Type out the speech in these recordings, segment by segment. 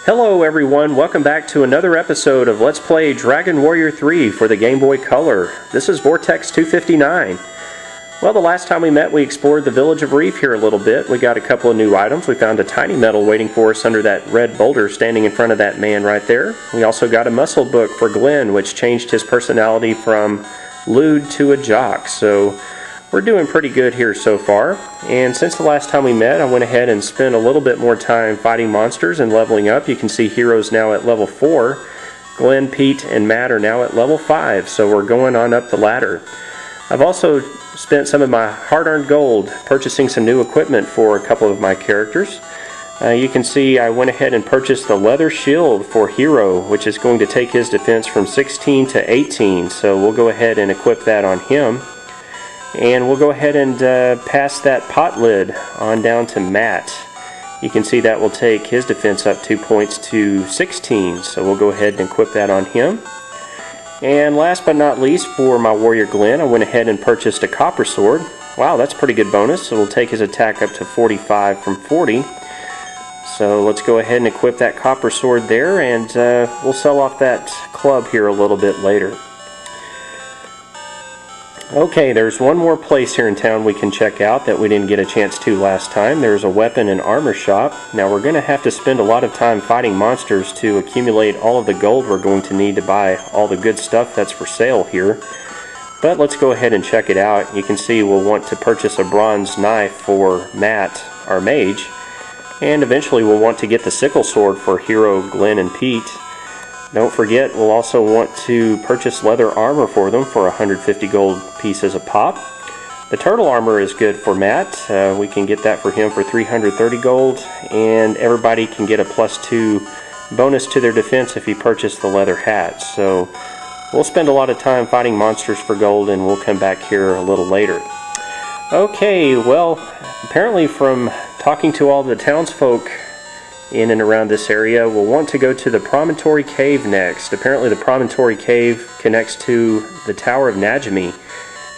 Hello everyone, welcome back to another episode of Let's Play Dragon Warrior 3 for the Game Boy Color. This is Vortex 259. Well, the last time we met we explored the village of Reef here a little bit. We got a couple of new items. We found a tiny medal waiting for us under that red boulder standing in front of that man right there. We also got a muscle book for Glenn, which changed his personality from lewd to a jock. So we're doing pretty good here so far, and since the last time we met I went ahead and spent a little bit more time fighting monsters and leveling up. You can see heroes now at level 4. Glenn, Pete, and Matt are now at level 5, so we're going on up the ladder. I've also spent some of my hard-earned gold purchasing some new equipment for a couple of my characters. You can see I went ahead and purchased the leather shield for Hero, which is going to take his defense from 16 to 18, so we'll go ahead and equip that on him. And we'll go ahead and pass that pot lid on down to Matt. You can see that will take his defense up 2 points to 16, so we'll go ahead and equip that on him. And last but not least, for my warrior Glenn, I went ahead and purchased a copper sword. Wow, that's a pretty good bonus, so we'll take his attack up to 45 from 40. So let's go ahead and equip that copper sword there, and we'll sell off that club here a little bit later. Okay, there's one more place here in town we can check out that we didn't get a chance to last time. There's a weapon and armor shop. Now we're going to have to spend a lot of time fighting monsters to accumulate all of the gold we're going to need to buy all the good stuff that's for sale here. But let's go ahead and check it out. You can see we'll want to purchase a bronze knife for Matt, our mage. And eventually we'll want to get the sickle sword for Hero, Glenn, and Pete. Don't forget, we'll also want to purchase leather armor for them for 150 gold pieces a pop. The turtle armor is good for Matt. We can get that for him for 330 gold, and everybody can get a +2 bonus to their defense if you purchase the leather hat. So we'll spend a lot of time fighting monsters for gold, and we'll come back here a little later. Okay, well, apparently from talking to all the townsfolk in and around this area, we'll want to go to the Promontory Cave next. Apparently the Promontory Cave connects to the Tower of Najimi,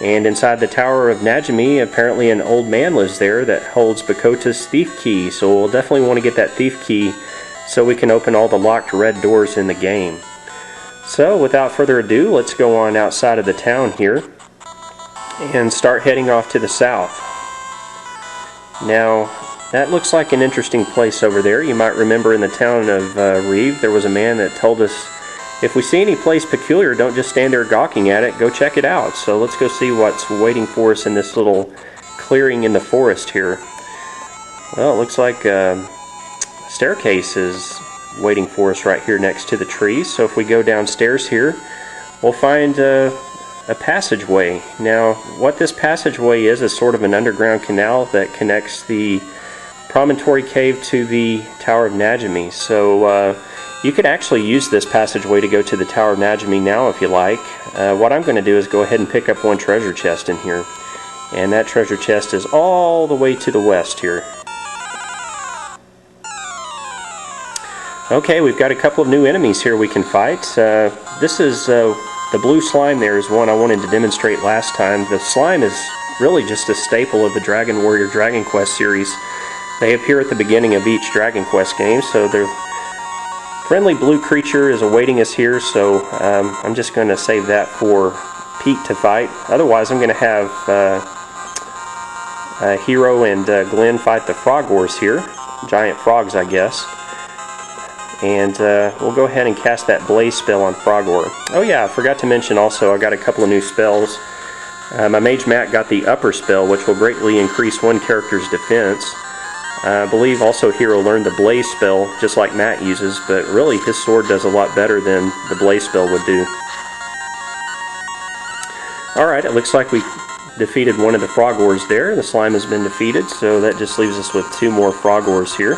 and inside the Tower of Najimi apparently an old man lives there that holds Bakota's Thief Key, so we'll definitely want to get that Thief Key so we can open all the locked red doors in the game. So without further ado, let's go on outside of the town here and start heading off to the south. Now that looks like an interesting place over there. You might remember in the town of Reeve, there was a man that told us, if we see any place peculiar, don't just stand there gawking at it, go check it out. So let's go see what's waiting for us in this little clearing in the forest here. Well, it looks like a staircase is waiting for us right here next to the trees. So if we go downstairs here, we'll find a passageway. Now, what this passageway is sort of an underground canal that connects the Promontory Cave to the Tower of Najimi. So you could actually use this passageway to go to the Tower of Najimi now if you like. What I'm going to do is go ahead and pick up one treasure chest in here. And that treasure chest is all the way to the west here. Okay, we've got a couple of new enemies here we can fight. This is the blue slime there is one I wanted to demonstrate last time. The slime is really just a staple of the Dragon Warrior Dragon Quest series. They appear at the beginning of each Dragon Quest game, so their friendly blue creature is awaiting us here, so I'm just going to save that for Pete to fight. Otherwise, I'm going to have Hero and Glenn fight the frog wars here. Giant frogs, I guess. And we'll go ahead and cast that blaze spell on Frogor. Oh yeah, I forgot to mention also I got a couple of new spells. My mage Matt got the upper spell, which will greatly increase one character's defense. I believe also Hero learned the blaze spell, just like Matt uses, but really his sword does a lot better than the blaze spell would do. Alright, it looks like we defeated one of the frog wars there. The slime has been defeated, so that just leaves us with 2 more frog wars here.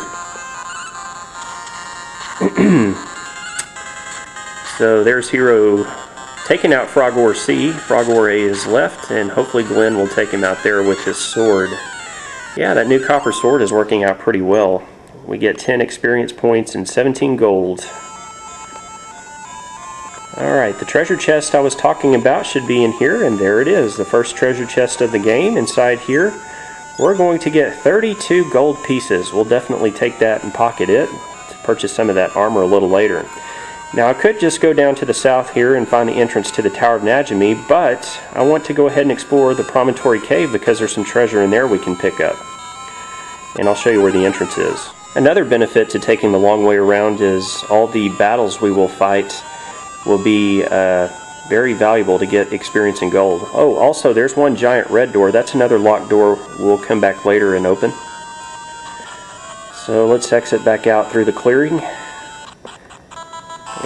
So there's Hero taking out Frog War C. Frog War A is left, and hopefully Glenn will take him out there with his sword. Yeah, that new copper sword is working out pretty well. We get 10 experience points and 17 gold. Alright, the treasure chest I was talking about should be in here, and there it is, the first treasure chest of the game. Inside here, we're going to get 32 gold pieces. We'll definitely take that and pocket it to purchase some of that armor a little later. Now I could just go down to the south here and find the entrance to the Tower of Najimi, but I want to go ahead and explore the Promontory Cave because there's some treasure in there we can pick up. And I'll show you where the entrance is. Another benefit to taking the long way around is all the battles we will fight will be very valuable to get experience in gold. Oh, also there's one giant red door. That's another locked door we'll come back later and open. So let's exit back out through the clearing.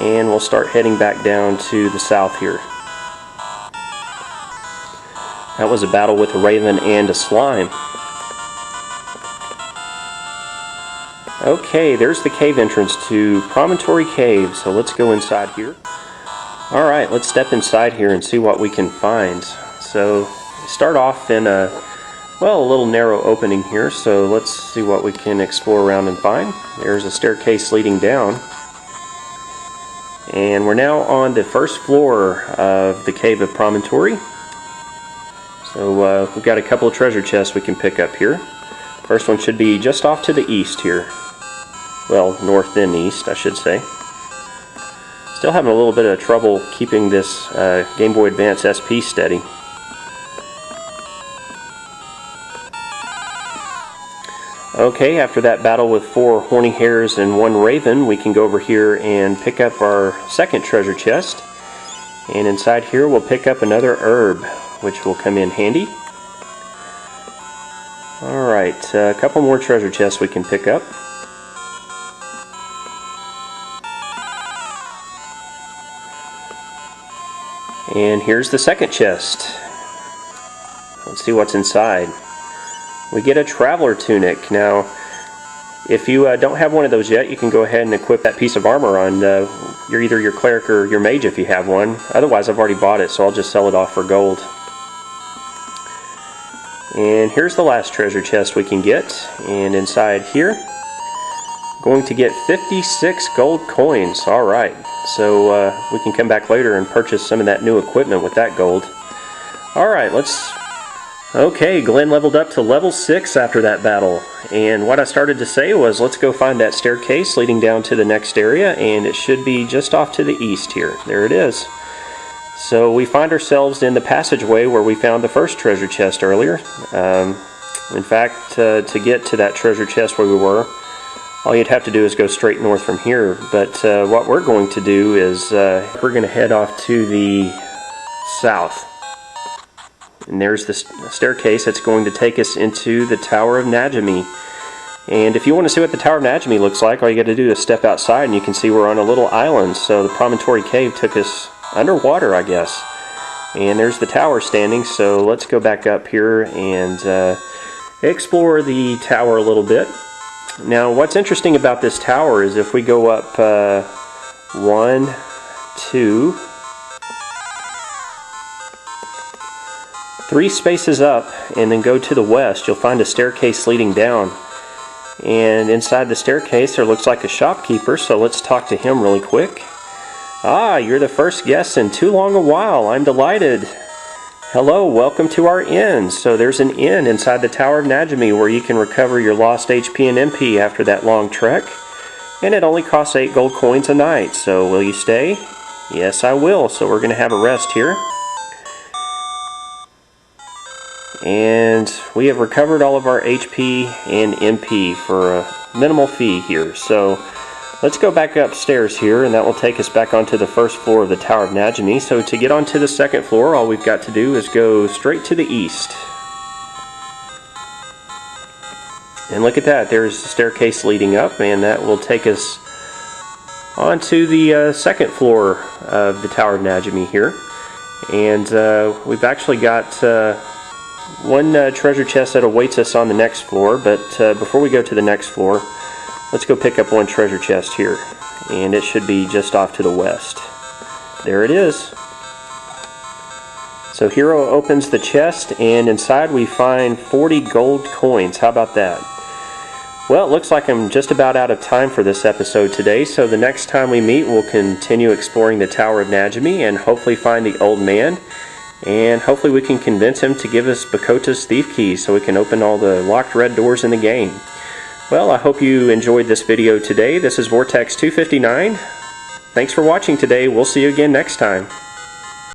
And we'll start heading back down to the south here. That was a battle with a raven and a slime. Okay, there's the cave entrance to Promontory Cave, so let's go inside here. Alright, let's step inside here and see what we can find. So, start off in a little narrow opening here, so let's see what we can explore around and find. There's a staircase leading down. And we're now on the first floor of the Cave of Promontory. So we've got a couple of treasure chests we can pick up here. First one should be just off to the east here. Well, north and east, I should say. Still having a little bit of trouble keeping this Game Boy Advance SP steady. Okay, after that battle with 4 horny hares and 1 raven, we can go over here and pick up our second treasure chest. And inside here we'll pick up another herb, which will come in handy. Alright, a couple more treasure chests we can pick up. And here's the second chest. Let's see what's inside. We get a traveler tunic. Now, if you don't have one of those yet, you can go ahead and equip that piece of armor on either your cleric or your mage if you have one. Otherwise, I've already bought it, so I'll just sell it off for gold. And here's the last treasure chest we can get. And inside here, going to get 56 gold coins. Alright, so we can come back later and purchase some of that new equipment with that gold. Alright, okay, Glenn leveled up to level 6 after that battle. And what I started to say was, let's go find that staircase leading down to the next area, and it should be just off to the east here. There it is. So we find ourselves in the passageway where we found the first treasure chest earlier. In fact, to get to that treasure chest where we were, all you'd have to do is go straight north from here. But what we're going to do is we're going to head off to the south. And there's the staircase that's going to take us into the Tower of Najimi. And if you want to see what the Tower of Najimi looks like, all you got to do is step outside and you can see we're on a little island. So the Promontory Cave took us underwater, I guess. And there's the tower standing, so let's go back up here and explore the tower a little bit. Now, what's interesting about this tower is if we go up 1, 2, 3 spaces up and then go to the west, you'll find a staircase leading down. And inside the staircase there looks like a shopkeeper, so let's talk to him really quick. Ah, you're the first guest in too long a while. I'm delighted. Hello, welcome to our inn. So there's an inn inside the Tower of Najimi where you can recover your lost HP and MP after that long trek. And it only costs 8 gold coins a night. So will you stay? Yes, I will. So we're going to have a rest here. And we have recovered all of our HP and MP for a minimal fee here. So let's go back upstairs here, and that will take us back onto the first floor of the Tower of Najimi. So to get onto the second floor, all we've got to do is go straight to the east. And look at that, there's the staircase leading up, and that will take us onto the second floor of the Tower of Najimi here. And we've actually got one treasure chest that awaits us on the next floor, but before we go to the next floor, let's go pick up one treasure chest here, and it should be just off to the west. There it is. So Hero opens the chest, and inside we find 40 gold coins. How about that? Well, it looks like I'm just about out of time for this episode today, so the next time we meet we'll continue exploring the Tower of Najimi and hopefully find the old man. And hopefully we can convince him to give us Bakota's Thief Key so we can open all the locked red doors in the game. Well, I hope you enjoyed this video today. This is Vortex 259. Thanks for watching today. We'll see you again next time.